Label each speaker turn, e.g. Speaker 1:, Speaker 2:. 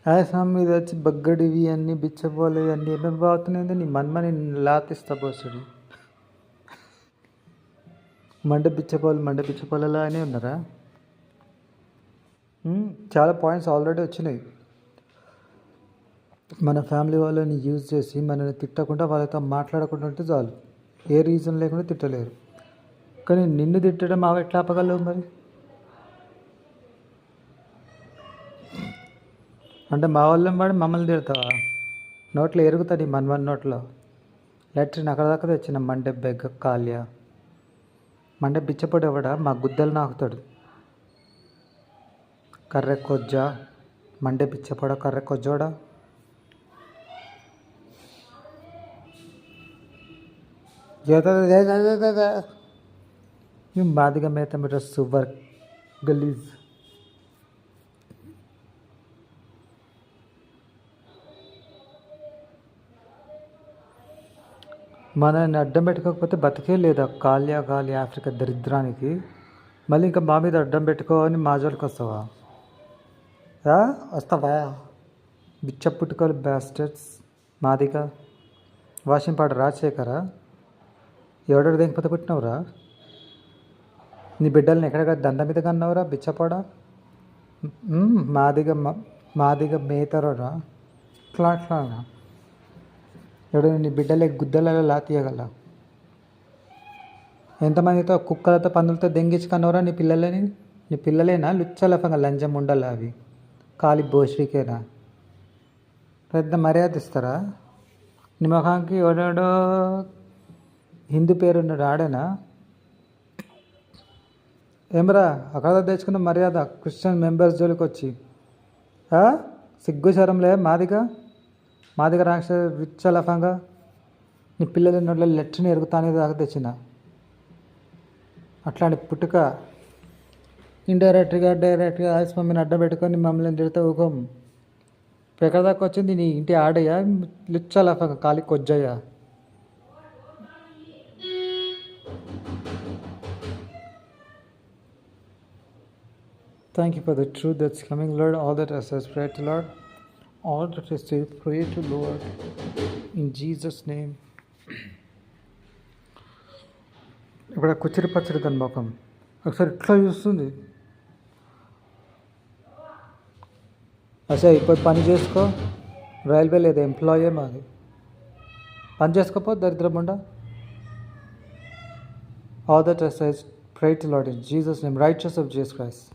Speaker 1: స్వామి మీద వచ్చి బగ్గడివి అన్నీ బిచ్చపోలు అన్నీ ఏమేమి బాగుతున్నాయి నీ మన్మని లాతిస్తా పోసుడు మండ బిచ్చపోలలో అని ఉన్నారా. చాలా పాయింట్స్ ఆల్రెడీ వచ్చినాయి. మన ఫ్యామిలీ వాళ్ళని యూజ్ చేసి మనల్ని తిట్టకుండా వాళ్ళతో మాట్లాడకుండా ఉంటే చాలు. ఏ రీజన్ లేకుండా తిట్టలేరు. కానీ నిన్ను తిట్టడం అవి ఎట్లా ఆపగలవు మరి? అంటే మా వాళ్ళని వాడి మమ్మల్ని తిడతావా? నోట్లో ఎరుగుతుంది మనవని నోట్లో. లాట్రిన్ అక్కడ దాకా తెచ్చిన మండే బెగ్గ కాల్య మండే బిచ్చపొడి ఎవడా మా గుద్దలు నాకుతాడు. కర్రె కొజ్జ మండే బిచ్చపొడ కర్రె కొజ్జోడా. బాదిగా మేత మీరు సువర్ గలీజ్. మనల్ని అడ్డం పెట్టుకోకపోతే బతికే లేదా కాల్య ఆఫ్రికా దరిద్రానికి. మళ్ళీ ఇంకా మా మీద అడ్డం పెట్టుకోవని మా జోలికి వస్తావా? వస్తావా బిచ్చ పుట్టుకోలు బ్యాస్టర్స్. మాదిగా వాషింపాడు రాజశేఖరా ఎవడో దేనిపోతే పుట్టినవురా? నీ బిడ్డల్ని ఎక్కడ దండ మీద కన్నావురా బిచ్చపోడా. మాదిగా మేతరా ఇట్లా ఎవడు నీ బిడ్డలే గుద్దలలో లాతీయగల. ఎంతమందితో కుక్కలతో పందులతో దెంగించుకున్నవరా నీ పిల్లలని? నీ పిల్లలేనా లుచ్చలఫంగా లంజం ఉండాలి అవి కాలి భోశ్రీకేనా? పెద్ద మర్యాద ఇస్తారా? నీ ముఖానికి ఎవడో హిందూ పేరున్నాడు ఆడేనా? ఏమరా అక్కడ తెచ్చుకున్న మర్యాద క్రిస్టియన్ మెంబర్స్ జోలికి వచ్చి సిగ్గు శరంలే. మాదిగా రాక్ష విచ్చలఫంగా నీ పిల్లల నోట్లో లెట్రిని ఎరుగుతానే దాకా తెచ్చిన అట్లాంటి పుట్టుక. డైరెక్ట్గా మమ్మీని అడ్డం పెట్టుకొని మమ్మల్ని తిడితే ఊకం. ఇప్పుడు ఎక్కడ దాకా వచ్చింది నీ ఇంటి ఆడయ్యా లుచ్చలఫంగా కాలి కొజ్జయ్యా. Thank you for the truth that's coming, Lord. All that I say, pray to Lord. All that I say, pray to Lord. In Jesus' name. ఇక్కడ కుచ్చిరి పచ్చడి దాని ముఖం ఒకసారి ఇట్లా చూస్తుంది. అసలు ఇప్పుడు పని చేసుకో. రైల్వే లేదా ఎంప్లాయే మాది. పని చేసుకోపో దరిద్రముండా. All that I say, pray to Lord in Jesus' name. Righteous of Jesus Christ.